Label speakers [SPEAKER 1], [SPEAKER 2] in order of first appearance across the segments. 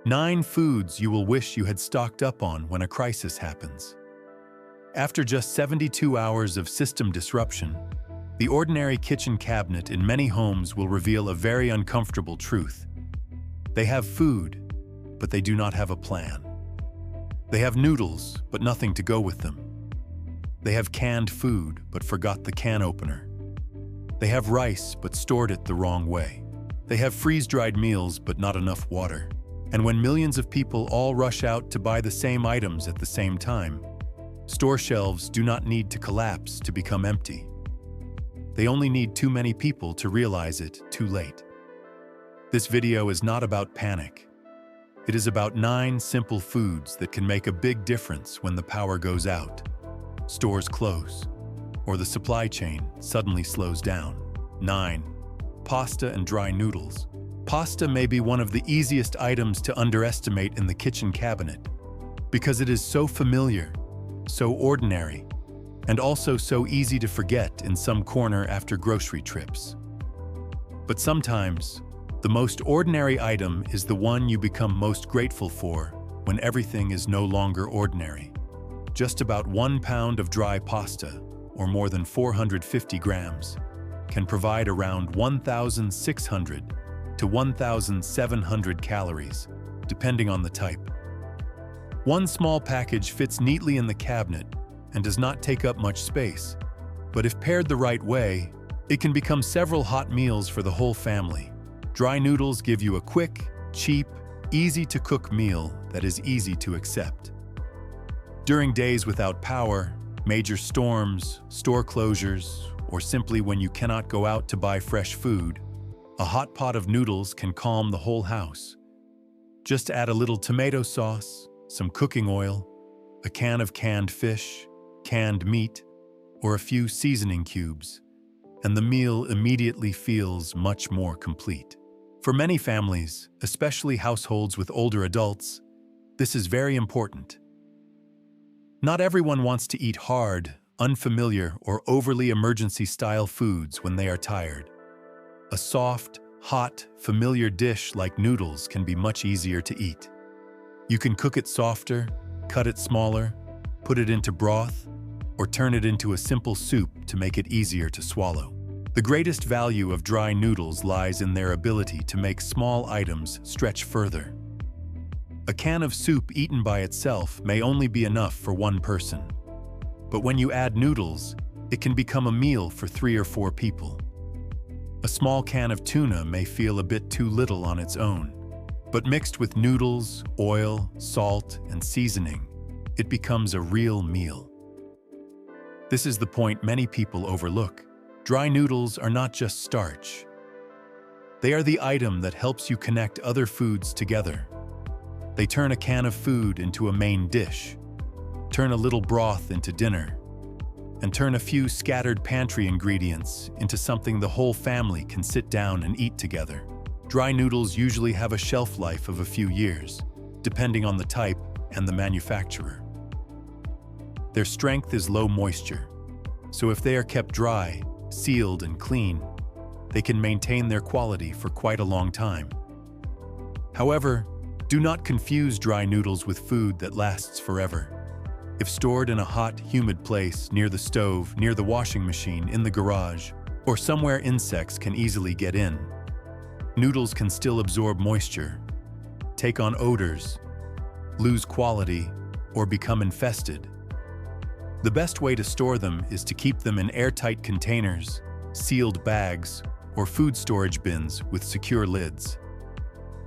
[SPEAKER 1] 9 foods you will wish you had stocked up on when a crisis happens. After just 72 hours of system disruption, the ordinary kitchen cabinet in many homes will reveal a very uncomfortable truth. They have food, but they do not have a plan. They have noodles, but nothing to go with them. They have canned food, but forgot the can opener. They have rice, but stored it the wrong way. They have freeze-dried meals, but not enough water. And when millions of people all rush out to buy the same items at the same time, store shelves do not need to collapse to become empty. They only need too many people to realize it too late. This video is not about panic. It is about 9 simple foods that can make a big difference when the power goes out, stores close, or the supply chain suddenly slows down. 9. Pasta and dry noodles. Pasta may be one of the easiest items to underestimate in the kitchen cabinet because it is so familiar, so ordinary, and also so easy to forget in some corner after grocery trips. But sometimes, the most ordinary item is the one you become most grateful for when everything is no longer ordinary. Just about 1 pound of dry pasta, or more than 450 grams, can provide around 1,600 to 1,700 calories, depending on the type. One small package fits neatly in the cabinet and does not take up much space, but if paired the right way, it can become several hot meals for the whole family. Dry noodles give you a quick, cheap, easy-to-cook meal that is easy to accept. During days without power, major storms, store closures, or simply when you cannot go out to buy fresh food, a hot pot of noodles can calm the whole house. Just add a little tomato sauce, some cooking oil, a can of canned fish, canned meat, or a few seasoning cubes, and the meal immediately feels much more complete. For many families, especially households with older adults, this is very important. Not everyone wants to eat hard, unfamiliar, or overly emergency-style foods when they are tired. A soft, hot, familiar dish like noodles can be much easier to eat. You can cook it softer, cut it smaller, put it into broth, or turn it into a simple soup to make it easier to swallow. The greatest value of dry noodles lies in their ability to make small items stretch further. A can of soup eaten by itself may only be enough for one person. But when you add noodles, it can become a meal for 3 or 4 people. A small can of tuna may feel a bit too little on its own, but mixed with noodles, oil, salt, and seasoning, it becomes a real meal. This is the point many people overlook. Dry noodles are not just starch. They are the item that helps you connect other foods together. They turn a can of food into a main dish, turn a little broth into dinner, and turn a few scattered pantry ingredients into something the whole family can sit down and eat together. Dry noodles usually have a shelf life of a few years, depending on the type and the manufacturer. Their strength is low moisture, so if they are kept dry, sealed, and clean, they can maintain their quality for quite a long time. However, do not confuse dry noodles with food that lasts forever. If stored in a hot, humid place near the stove, near the washing machine, in the garage, or somewhere insects can easily get in, noodles can still absorb moisture, take on odors, lose quality, or become infested. The best way to store them is to keep them in airtight containers, sealed bags, or food storage bins with secure lids.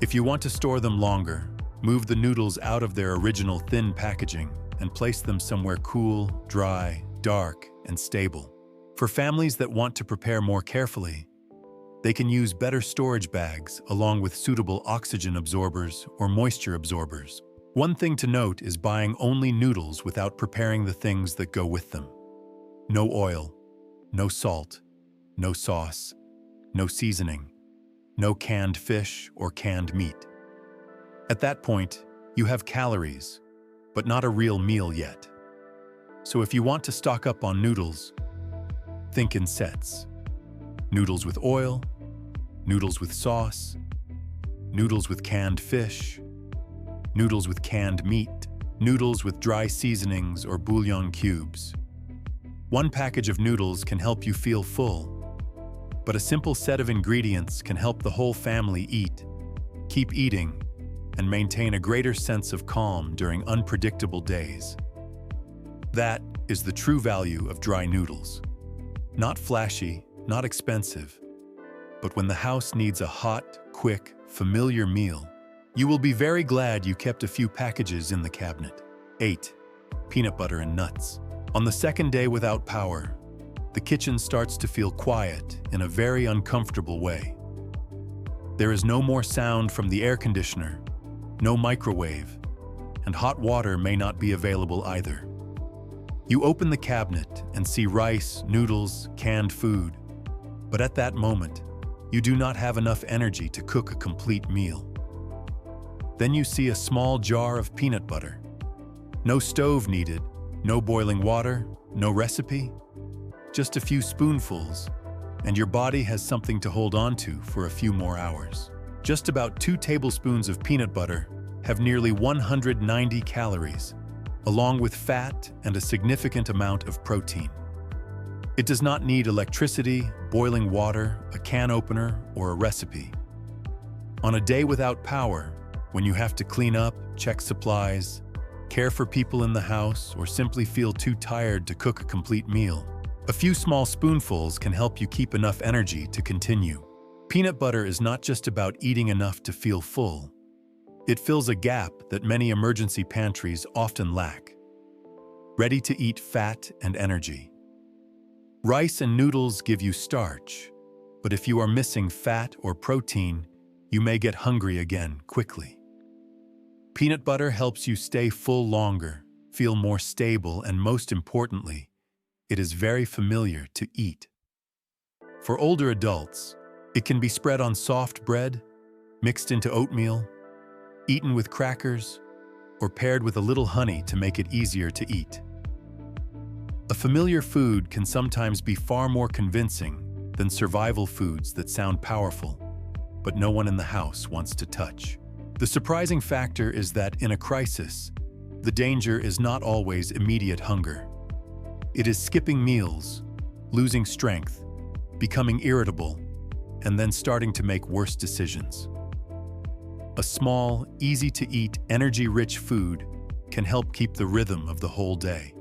[SPEAKER 1] If you want to store them longer, move the noodles out of their original thin packaging and place them somewhere cool, dry, dark, and stable. For families that want to prepare more carefully, they can use better storage bags along with suitable oxygen absorbers or moisture absorbers. One thing to note is buying only noodles without preparing the things that go with them. No oil, no salt, no sauce, no seasoning, no canned fish or canned meat. At that point, you have calories, but not a real meal yet. So if you want to stock up on noodles, think in sets. Noodles with oil, noodles with sauce, noodles with canned fish, noodles with canned meat, noodles with dry seasonings, or bouillon cubes. One package of noodles can help you feel full, but a simple set of ingredients can help the whole family eat, keep eating, and maintain a greater sense of calm during unpredictable days. That is the true value of dry noodles. Not flashy, not expensive, but when the house needs a hot, quick, familiar meal, you will be very glad you kept a few packages in the cabinet. 8. Peanut butter and nuts. On the second day without power, the kitchen starts to feel quiet in a very uncomfortable way. There is no more sound from the air conditioner, no microwave, and hot water may not be available either. You open the cabinet and see rice, noodles, canned food, but at that moment, you do not have enough energy to cook a complete meal. Then you see a small jar of peanut butter. No stove needed, no boiling water, no recipe, just a few spoonfuls, and your body has something to hold on to for a few more hours. Just about 2 tablespoons of peanut butter have nearly 190 calories, along with fat and a significant amount of protein. It does not need electricity, boiling water, a can opener, or a recipe. On a day without power, when you have to clean up, check supplies, care for people in the house, or simply feel too tired to cook a complete meal, a few small spoonfuls can help you keep enough energy to continue. Peanut butter is not just about eating enough to feel full. It fills a gap that many emergency pantries often lack. Ready-to-eat fat and energy. Rice and noodles give you starch, but if you are missing fat or protein, you may get hungry again quickly. Peanut butter helps you stay full longer, feel more stable, and most importantly, it is very familiar to eat. For older adults, it can be spread on soft bread, mixed into oatmeal, eaten with crackers, or paired with a little honey to make it easier to eat. A familiar food can sometimes be far more convincing than survival foods that sound powerful, but no one in the house wants to touch. The surprising factor is that in a crisis, the danger is not always immediate hunger. It is skipping meals, losing strength, becoming irritable, and then starting to make worse decisions. A small, easy-to-eat, energy-rich food can help keep the rhythm of the whole day.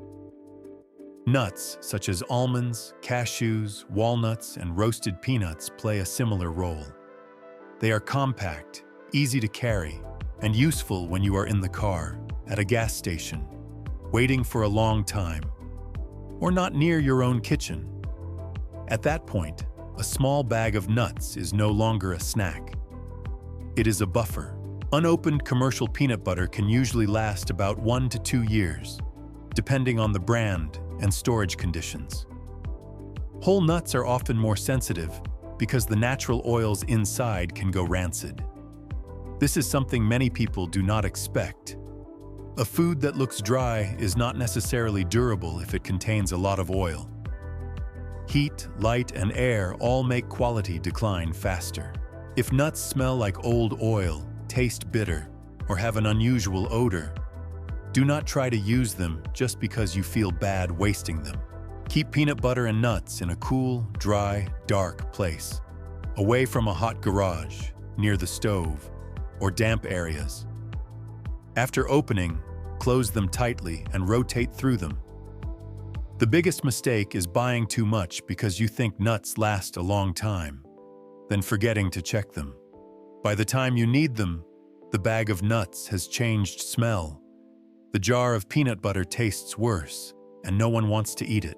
[SPEAKER 1] Nuts, such as almonds, cashews, walnuts, and roasted peanuts, play a similar role. They are compact, easy to carry, and useful when you are in the car, at a gas station, waiting for a long time, or not near your own kitchen. At that point, a small bag of nuts is no longer a snack. It is a buffer. Unopened commercial peanut butter can usually last about 1 to 2 years, depending on the brand and storage conditions. Whole nuts are often more sensitive because the natural oils inside can go rancid. This is something many people do not expect. A food that looks dry is not necessarily durable if it contains a lot of oil. Heat, light, and air all make quality decline faster. If nuts smell like old oil, taste bitter, or have an unusual odor, do not try to use them just because you feel bad wasting them. Keep peanut butter and nuts in a cool, dry, dark place, away from a hot garage, near the stove, or damp areas. After opening, close them tightly and rotate through them. The biggest mistake is buying too much because you think nuts last a long time, then forgetting to check them. By the time you need them, the bag of nuts has changed smell. The jar of peanut butter tastes worse, and no one wants to eat it.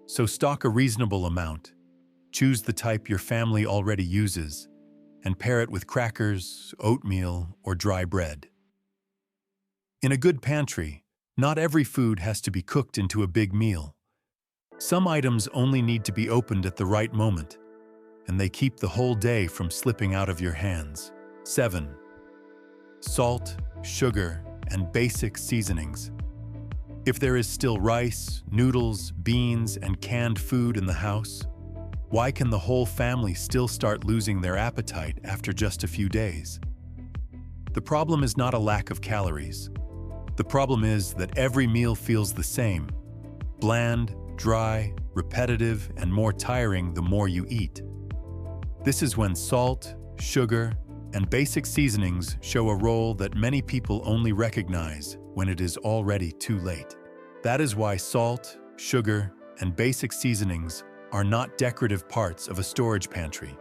[SPEAKER 1] So stock a reasonable amount, choose the type your family already uses, and pair it with crackers, oatmeal, or dry bread. In a good pantry, not every food has to be cooked into a big meal. Some items only need to be opened at the right moment, and they keep the whole day from slipping out of your hands. 7. Salt, sugar, and basic seasonings. If there is still rice, noodles, beans, and canned food in the house, why can the whole family still start losing their appetite after just a few days? The problem is not a lack of calories. The problem is that every meal feels the same: bland, dry, repetitive, and more tiring the more you eat. This is when salt, sugar, and basic seasonings show a role that many people only recognize when it is already too late. That is why salt, sugar, and basic seasonings are not decorative parts of a storage pantry.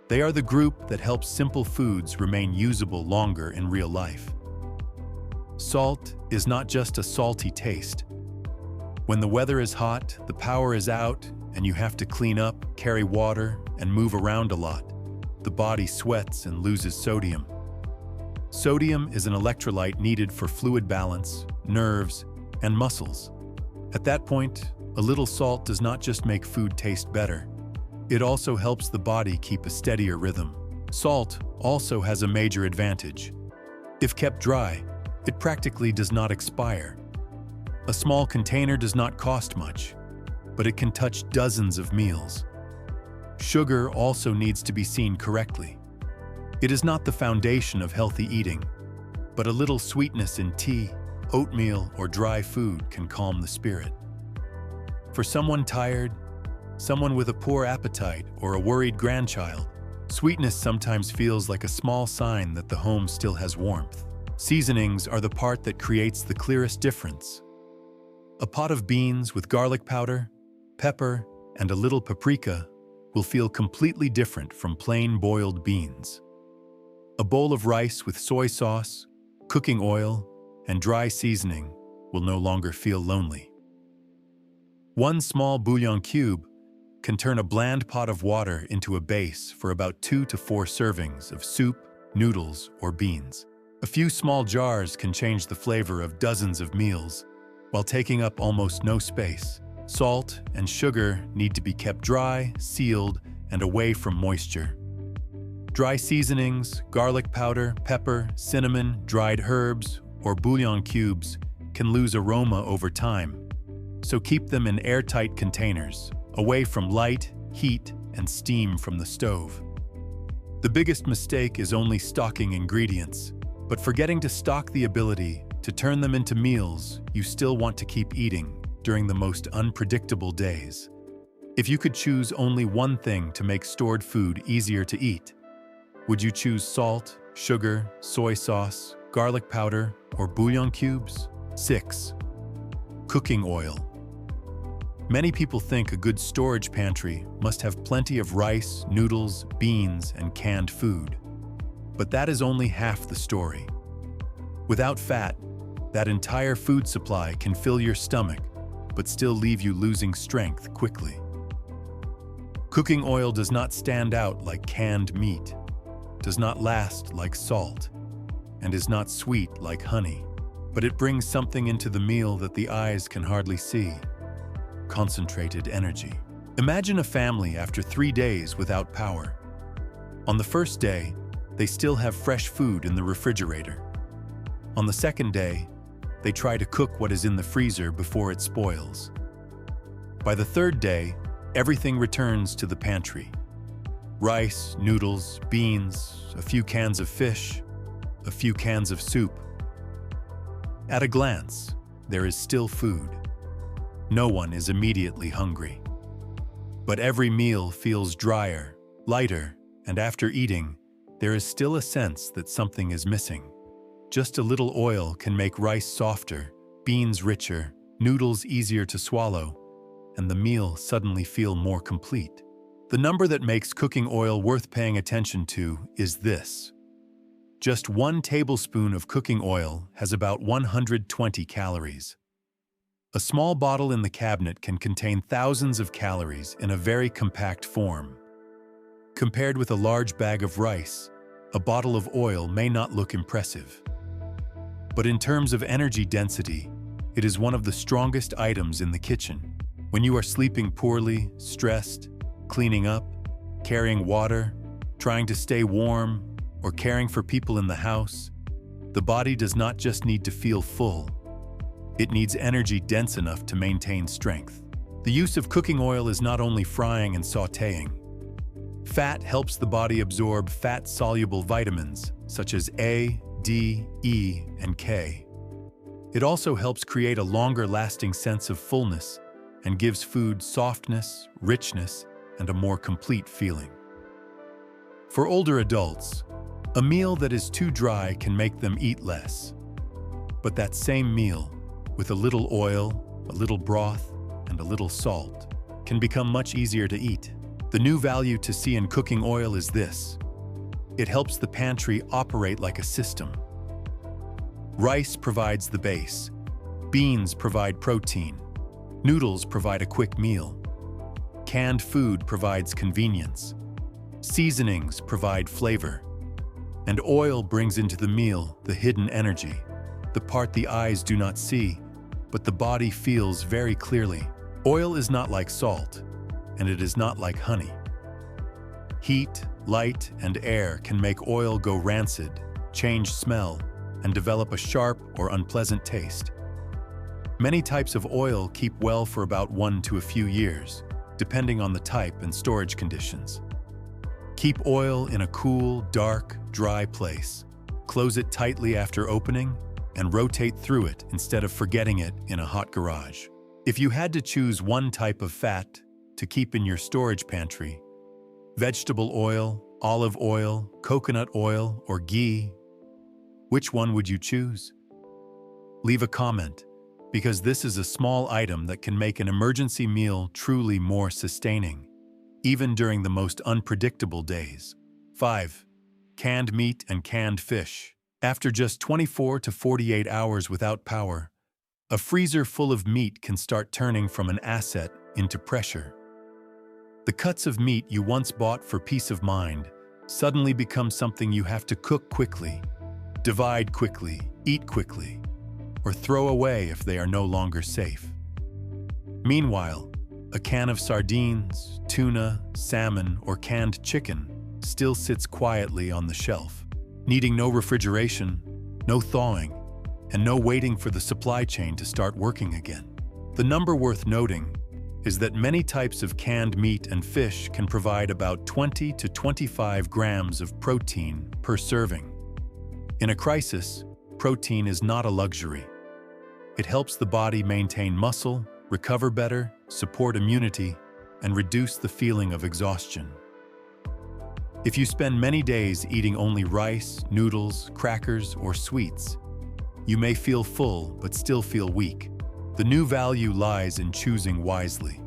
[SPEAKER 1] They are the group that helps simple foods remain usable longer in real life. Salt is not just a salty taste. When the weather is hot, the power is out, and you have to clean up, carry water, and move around a lot, the body sweats and loses sodium. Sodium is an electrolyte needed for fluid balance, nerves, and muscles. At that point, a little salt does not just make food taste better. It also helps the body keep a steadier rhythm. Salt also has a major advantage. If kept dry, it practically does not expire. A small container does not cost much, but it can touch dozens of meals. Sugar also needs to be seen correctly. It is not the foundation of healthy eating, but a little sweetness in tea, oatmeal, or dry food can calm the spirit. For someone tired, someone with a poor appetite, or a worried grandchild, sweetness sometimes feels like a small sign that the home still has warmth. Seasonings are the part that creates the clearest difference. A pot of beans with garlic powder, pepper, and a little paprika will feel completely different from plain boiled beans. A bowl of rice with soy sauce, cooking oil, and dry seasoning will no longer feel lonely. One small bouillon cube can turn a bland pot of water into a base for about 2 to 4 servings of soup, noodles, or beans. A few small jars can change the flavor of dozens of meals while taking up almost no space. Salt and sugar need to be kept dry, sealed, and away from moisture. Dry seasonings, garlic powder, pepper, cinnamon, dried herbs, or bouillon cubes can lose aroma over time, so keep them in airtight containers, away from light, heat, and steam from the stove. The biggest mistake is only stocking ingredients, but forgetting to stock the ability to turn them into meals you still want to keep eating during the most unpredictable days. If you could choose only one thing to make stored food easier to eat, would you choose salt, sugar, soy sauce, garlic powder, or bouillon cubes? 6. Cooking oil. Many people think a good storage pantry must have plenty of rice, noodles, beans, and canned food. But that is only half the story. Without fat, that entire food supply can fill your stomach, but still leave you losing strength quickly. Cooking oil does not stand out like canned meat, does not last like salt, and is not sweet like honey, but it brings something into the meal that the eyes can hardly see: concentrated energy. Imagine a family after 3 days without power. On the first day, they still have fresh food in the refrigerator. On the second day, they try to cook what is in the freezer before it spoils. By the third day, everything returns to the pantry. Rice, noodles, beans, a few cans of fish, a few cans of soup. At a glance, there is still food. No one is immediately hungry. But every meal feels drier, lighter, and after eating, there is still a sense that something is missing. Just a little oil can make rice softer, beans richer, noodles easier to swallow, and the meal suddenly feel more complete. The number that makes cooking oil worth paying attention to is this. Just 1 tablespoon of cooking oil has about 120 calories. A small bottle in the cabinet can contain thousands of calories in a very compact form. Compared with a large bag of rice, a bottle of oil may not look impressive. But in terms of energy density, it is one of the strongest items in the kitchen. When you are sleeping poorly, stressed, cleaning up, carrying water, trying to stay warm, or caring for people in the house, the body does not just need to feel full. It needs energy dense enough to maintain strength. The use of cooking oil is not only frying and sautéing. Fat helps the body absorb fat-soluble vitamins such as A, D, E, and K. It also helps create a longer-lasting sense of fullness and gives food softness, richness, and a more complete feeling. For older adults, a meal that is too dry can make them eat less. But that same meal, with a little oil, a little broth, and a little salt, can become much easier to eat. The new value to see in cooking oil is this: it helps the pantry operate like a system. Rice provides the base, beans provide protein, noodles provide a quick meal, canned food provides convenience, seasonings provide flavor, and oil brings into the meal the hidden energy, the part the eyes do not see, but the body feels very clearly. Oil is not like salt, and it is not like honey. Heat, light, and air can make oil go rancid, change smell, and develop a sharp or unpleasant taste. Many types of oil keep well for about 1 to a few years, depending on the type and storage conditions. Keep oil in a cool, dark, dry place. Close it tightly after opening, and rotate through it instead of forgetting it in a hot garage. If you had to choose one type of fat to keep in your storage pantry, vegetable oil, olive oil, coconut oil, or ghee, which one would you choose? Leave a comment, because this is a small item that can make an emergency meal truly more sustaining, even during the most unpredictable days. 5. Canned meat and canned fish. After just 24 to 48 hours without power, a freezer full of meat can start turning from an asset into pressure. The cuts of meat you once bought for peace of mind suddenly become something you have to cook quickly, divide quickly, eat quickly, or throw away if they are no longer safe. Meanwhile, a can of sardines, tuna, salmon, or canned chicken still sits quietly on the shelf, needing no refrigeration, no thawing, and no waiting for the supply chain to start working again. The number worth noting is that many types of canned meat and fish can provide about 20 to 25 grams of protein per serving. In a crisis, protein is not a luxury. It helps the body maintain muscle, recover better, support immunity, and reduce the feeling of exhaustion. If you spend many days eating only rice, noodles, crackers, or sweets, you may feel full but still feel weak. The new value lies in choosing wisely.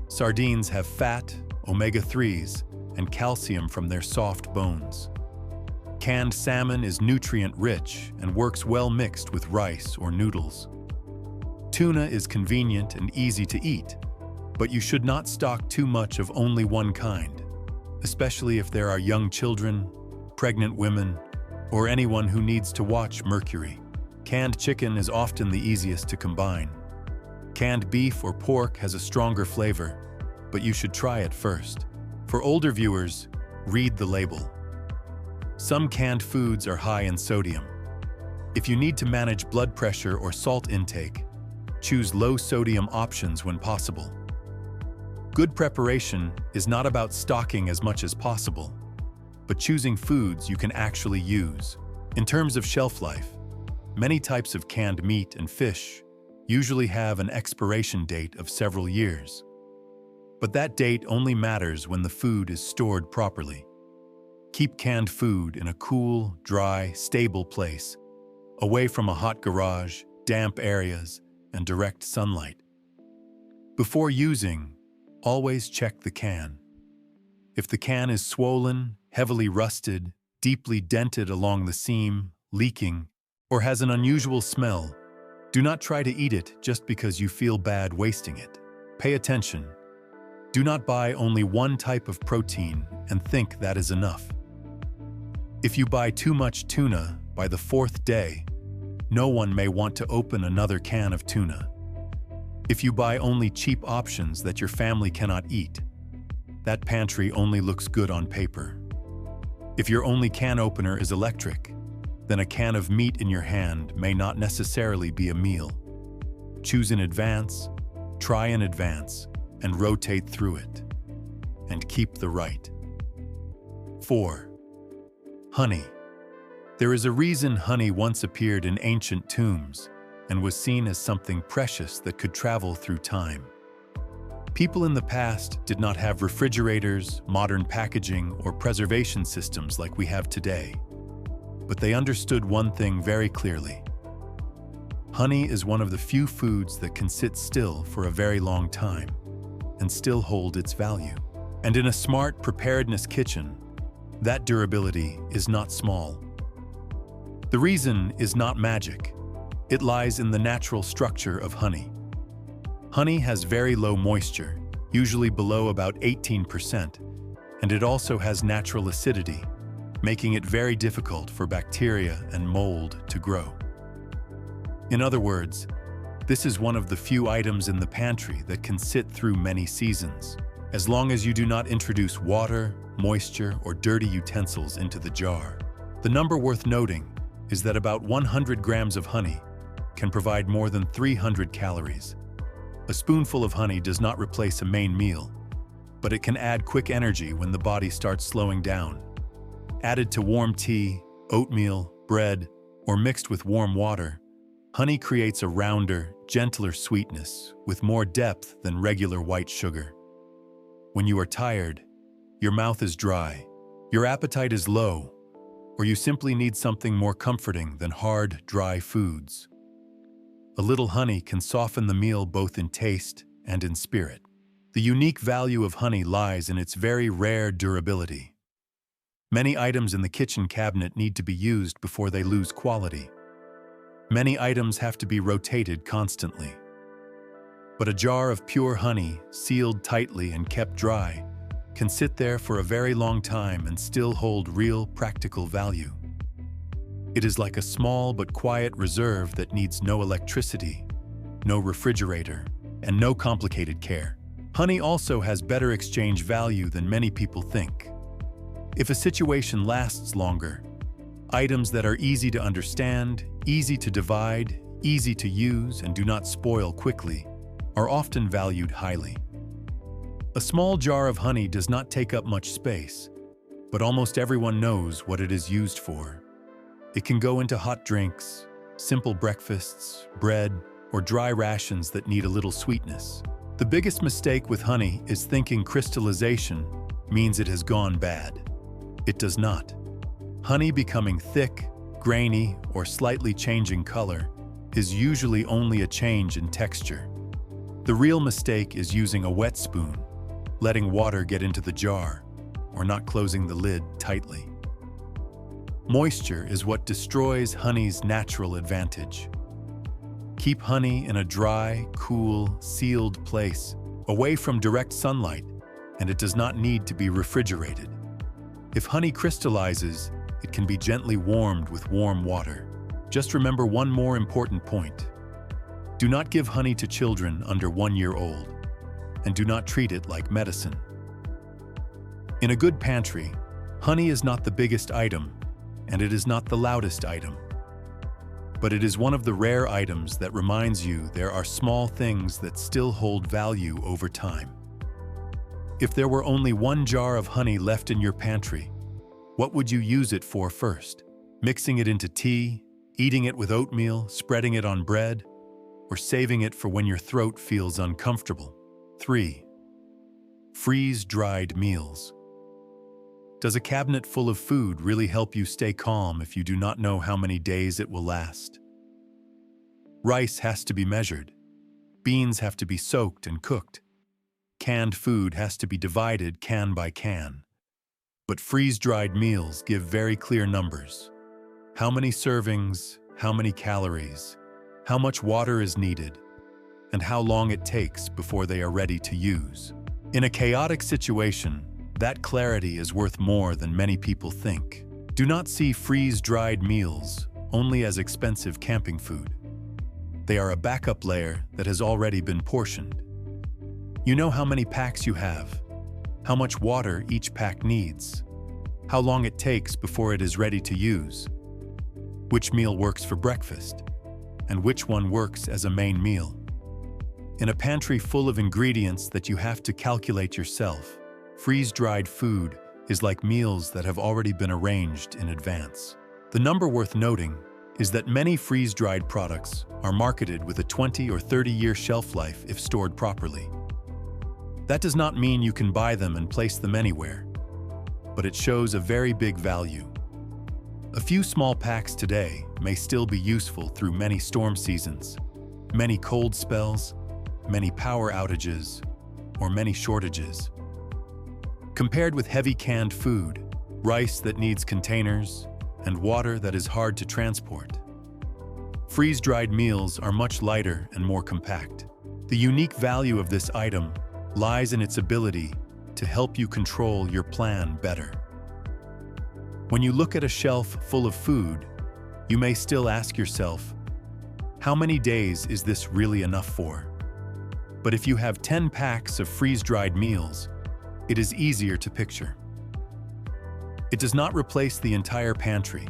[SPEAKER 1] Sardines have fat, omega-3s, and calcium from their soft bones. Canned salmon is nutrient-rich and works well mixed with rice or noodles. Tuna is convenient and easy to eat, but you should not stock too much of only one kind, especially if there are young children, pregnant women, or anyone who needs to watch mercury. Canned chicken is often the easiest to combine. Canned beef or pork has a stronger flavor, but you should try it first. For older viewers, read the label. Some canned foods are high in sodium. If you need to manage blood pressure or salt intake, choose low-sodium options when possible. Good preparation is not about stocking as much as possible, but choosing foods you can actually use. In terms of shelf life, many types of canned meat and fish usually have an expiration date of several years. But that date only matters when the food is stored properly. Keep canned food in a cool, dry, stable place, away from a hot garage, damp areas, and direct sunlight. Before using, always check the can. If the can is swollen, heavily rusted, deeply dented along the seam, leaking, or has an unusual smell, do not try to eat it just because you feel bad wasting it. Pay attention. Do not buy only one type of protein and think that is enough. If you buy too much tuna by the 4th day, no one may want to open another can of tuna. If you buy only cheap options that your family cannot eat, that pantry only looks good on paper. If your only can opener is electric, then a can of meat in your hand may not necessarily be a meal. Choose in advance, try in advance, and rotate through it. and keep the right. 4. Honey. There is a reason honey once appeared in ancient tombs and was seen as something precious that could travel through time. People in the past did not have refrigerators, modern packaging, or preservation systems like we have today. But they understood one thing very clearly. Honey is one of the few foods that can sit still for a very long time and still hold its value. And in a smart preparedness kitchen, that durability is not small. The reason is not magic. It lies in the natural structure of honey. Honey has very low moisture, usually below about 18%, and it also has natural acidity, making it very difficult for bacteria and mold to grow. In other words, this is one of the few items in the pantry that can sit through many seasons, as long as you do not introduce water, moisture, or dirty utensils into the jar. The number worth noting is that about 100 grams of honey can provide more than 300 calories. A spoonful of honey does not replace a main meal, but it can add quick energy when the body starts slowing down. Added to warm tea, oatmeal, bread, or mixed with warm water, honey creates a rounder, gentler sweetness with more depth than regular white sugar. When you are tired, your mouth is dry, your appetite is low, or you simply need something more comforting than hard, dry foods, a little honey can soften the meal both in taste and in spirit. The unique value of honey lies in its very rare durability. Many items in the kitchen cabinet need to be used before they lose quality. Many items have to be rotated constantly. But a jar of pure honey, sealed tightly and kept dry, can sit there for a very long time and still hold real, practical value. It is like a small but quiet reserve that needs no electricity, no refrigerator, and no complicated care. Honey also has better exchange value than many people think. If a situation lasts longer, items that are easy to understand, easy to divide, easy to use, and do not spoil quickly are often valued highly. A small jar of honey does not take up much space, but almost everyone knows what it is used for. It can go into hot drinks, simple breakfasts, bread, or dry rations that need a little sweetness. The biggest mistake with honey is thinking crystallization means it has gone bad. It does not. Honey becoming thick, grainy, or slightly changing color is usually only a change in texture. The real mistake is using a wet spoon, letting water get into the jar, or not closing the lid tightly. Moisture is what destroys honey's natural advantage. Keep honey in a dry, cool, sealed place, away from direct sunlight, and it does not need to be refrigerated. If honey crystallizes, it can be gently warmed with warm water. Just remember one more important point. Do not give honey to children under 1 year old, and do not treat it like medicine. In a good pantry, honey is not the biggest item, and it is not the loudest item. But it is one of the rare items that reminds you there are small things that still hold value over time. If there were only 1 jar of honey left in your pantry, what would you use it for first? Mixing it into tea, eating it with oatmeal, spreading it on bread, or saving it for when your throat feels uncomfortable? 3. Freeze-dried meals. Does a cabinet full of food really help you stay calm if you do not know how many days it will last? Rice has to be measured. Beans have to be soaked and cooked. Canned food has to be divided can by can. But freeze-dried meals give very clear numbers. How many servings, how many calories, how much water is needed, and how long it takes before they are ready to use. In a chaotic situation, that clarity is worth more than many people think. Do not see freeze-dried meals only as expensive camping food. They are a backup layer that has already been portioned. You know how many packs you have, how much water each pack needs, how long it takes before it is ready to use, which meal works for breakfast, and which one works as a main meal. In a pantry full of ingredients that you have to calculate yourself, freeze-dried food is like meals that have already been arranged in advance. The number worth noting is that many freeze-dried products are marketed with a 20 or 30-year shelf life if stored properly. That does not mean you can buy them and place them anywhere, but it shows a very big value. A few small packs today may still be useful through many storm seasons, many cold spells, many power outages, or many shortages. Compared with heavy canned food, rice that needs containers, and water that is hard to transport, freeze-dried meals are much lighter and more compact. The unique value of this item lies in its ability to help you control your plan better. When you look at a shelf full of food, you may still ask yourself, how many days is this really enough for? But if you have 10 packs of freeze-dried meals, it is easier to picture. It does not replace the entire pantry,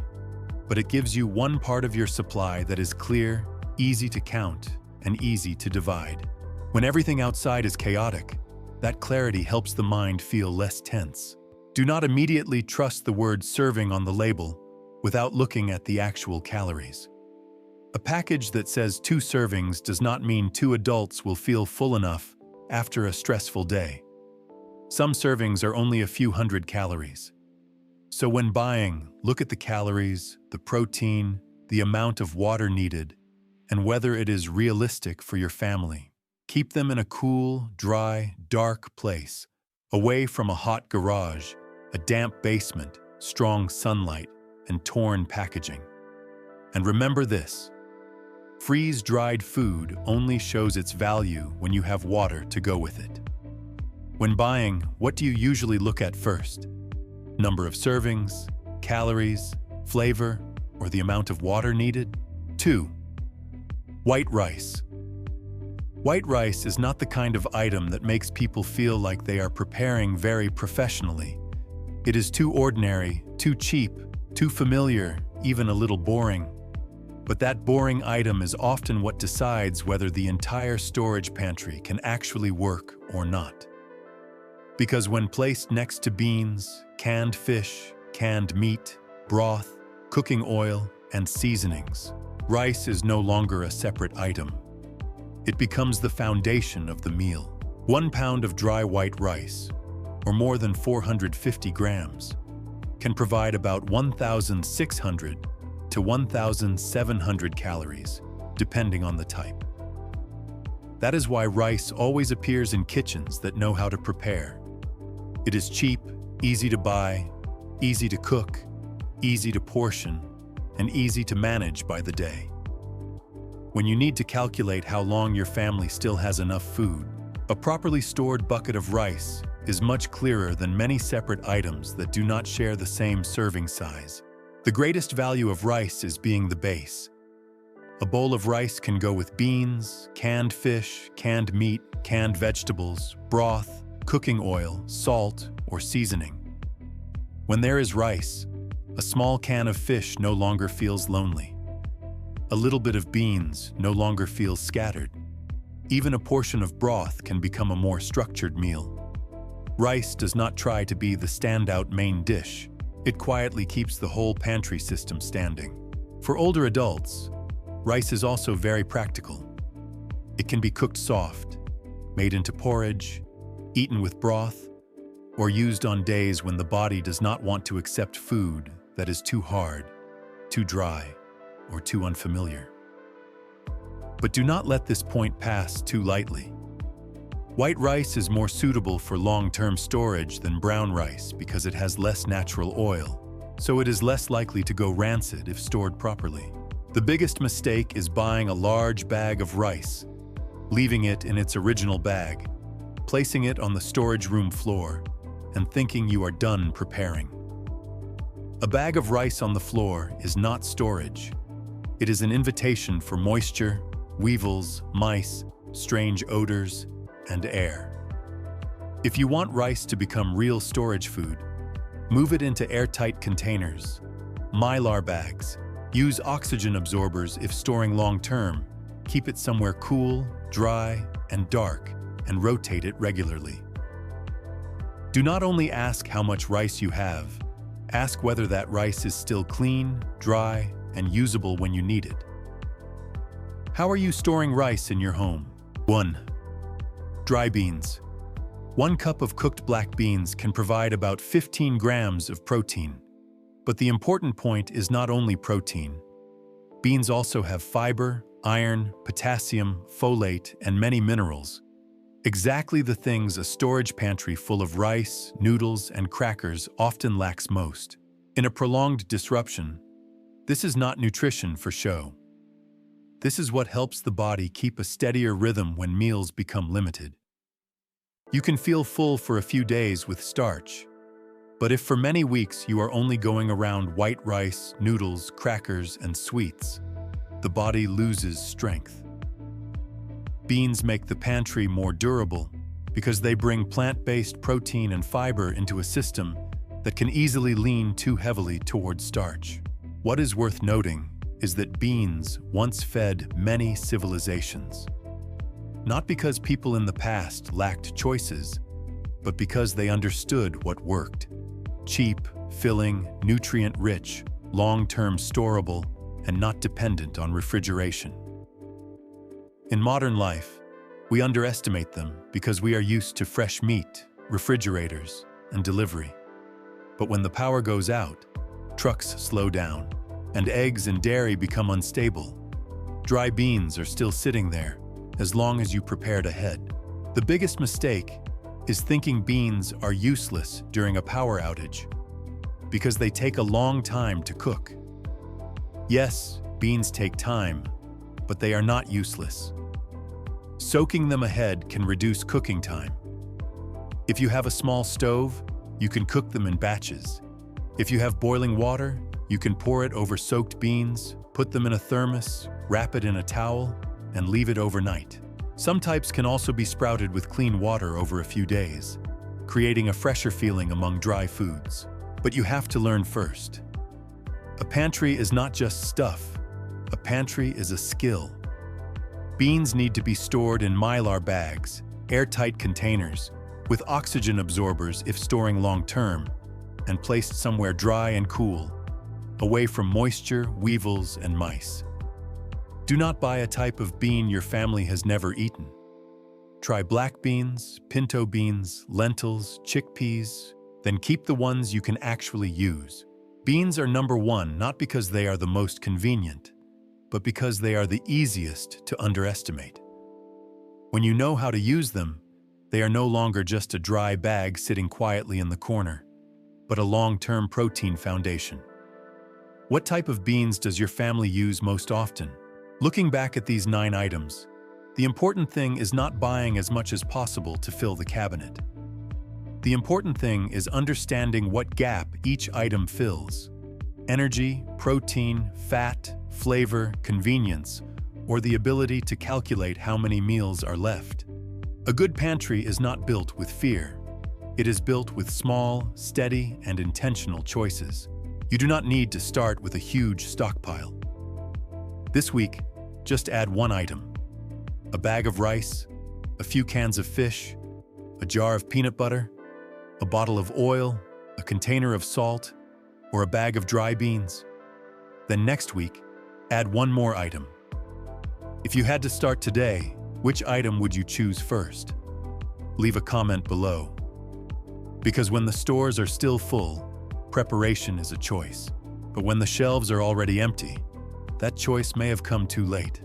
[SPEAKER 1] but it gives you one part of your supply that is clear, easy to count, and easy to divide. When everything outside is chaotic, that clarity helps the mind feel less tense. Do not immediately trust the word serving on the label without looking at the actual calories. A package that says 2 servings does not mean 2 adults will feel full enough after a stressful day. Some servings are only a few hundred calories. So when buying, look at the calories, the protein, the amount of water needed, and whether it is realistic for your family. Keep them in a cool, dry, dark place, away from a hot garage, a damp basement, strong sunlight, and torn packaging. And remember this: freeze-dried food only shows its value when you have water to go with it. When buying, what do you usually look at first? Number of servings, calories, flavor, or the amount of water needed? 2. White rice. White rice is not the kind of item that makes people feel like they are preparing very professionally. It is too ordinary, too cheap, too familiar, even a little boring. But that boring item is often what decides whether the entire storage pantry can actually work or not. Because when placed next to beans, canned fish, canned meat, broth, cooking oil, and seasonings, rice is no longer a separate item. It becomes the foundation of the meal. 1 pound of dry white rice, or more than 450 grams, can provide about 1,600 to 1,700 calories, depending on the type. That is why rice always appears in kitchens that know how to prepare. It is cheap, easy to buy, easy to cook, easy to portion, and easy to manage by the day. When you need to calculate how long your family still has enough food, a properly stored bucket of rice is much clearer than many separate items that do not share the same serving size. The greatest value of rice is being the base. A bowl of rice can go with beans, canned fish, canned meat, canned vegetables, broth, cooking oil, salt, or seasoning. When there is rice, a small can of fish no longer feels lonely. A little bit of beans no longer feels scattered. Even a portion of broth can become a more structured meal. Rice does not try to be the standout main dish. It quietly keeps the whole pantry system standing. For older adults, rice is also very practical. It can be cooked soft, made into porridge, eaten with broth, or used on days when the body does not want to accept food that is too hard, too dry, or too unfamiliar. But do not let this point pass too lightly. White rice is more suitable for long-term storage than brown rice because it has less natural oil, so it is less likely to go rancid if stored properly. The biggest mistake is buying a large bag of rice, leaving it in its original bag, placing it on the storage room floor, and thinking you are done preparing. A bag of rice on the floor is not storage. It is an invitation for moisture, weevils, mice, strange odors, and air. If you want rice to become real storage food, move it into airtight containers, mylar bags, use oxygen absorbers if storing long-term, keep it somewhere cool, dry, and dark, and rotate it regularly. Do not only ask how much rice you have, ask whether that rice is still clean, dry, and usable when you need it. How are you storing rice in your home? 1. Dry beans. 1 cup of cooked black beans can provide about 15 grams of protein. But the important point is not only protein. Beans also have fiber, iron, potassium, folate, and many minerals. Exactly the things a storage pantry full of rice, noodles, and crackers often lacks most. In a prolonged disruption, this is not nutrition for show. This is what helps the body keep a steadier rhythm when meals become limited. You can feel full for a few days with starch, but if for many weeks you are only going around white rice, noodles, crackers, and sweets, the body loses strength. Beans make the pantry more durable because they bring plant-based protein and fiber into a system that can easily lean too heavily towards starch. What is worth noting is that beans once fed many civilizations. Not because people in the past lacked choices, but because they understood what worked. Cheap, filling, nutrient-rich, long-term storable, and not dependent on refrigeration. In modern life, we underestimate them because we are used to fresh meat, refrigerators, and delivery. But when the power goes out, trucks slow down, and eggs and dairy become unstable. Dry beans are still sitting there, as long as you prepared ahead. The biggest mistake is thinking beans are useless during a power outage, because they take a long time to cook. Yes, beans take time, but they are not useless. Soaking them ahead can reduce cooking time. If you have a small stove, you can cook them in batches. If you have boiling water, you can pour it over soaked beans, put them in a thermos, wrap it in a towel, and leave it overnight. Some types can also be sprouted with clean water over a few days, creating a fresher feeling among dry foods. But you have to learn first. A pantry is not just stuff. A pantry is a skill. Beans need to be stored in Mylar bags, airtight containers, with oxygen absorbers if storing long-term, and placed somewhere dry and cool, away from moisture, weevils, and mice. Do not buy a type of bean your family has never eaten. Try black beans, pinto beans, lentils, chickpeas, then keep the ones you can actually use. Beans are number 1 not because they are the most convenient, but because they are the easiest to underestimate. When you know how to use them, they are no longer just a dry bag sitting quietly in the corner, but a long-term protein foundation. What type of beans does your family use most often? Looking back at these 9 items, the important thing is not buying as much as possible to fill the cabinet. The important thing is understanding what gap each item fills. Energy, protein, fat, flavor, convenience, or the ability to calculate how many meals are left. A good pantry is not built with fear. It is built with small, steady, and intentional choices. You do not need to start with a huge stockpile. This week, just add 1 item. A bag of rice, a few cans of fish, a jar of peanut butter, a bottle of oil, a container of salt, or a bag of dry beans. Then next week, add 1 more item. If you had to start today, which item would you choose first? Leave a comment below. Because when the stores are still full, preparation is a choice. But when the shelves are already empty, that choice may have come too late.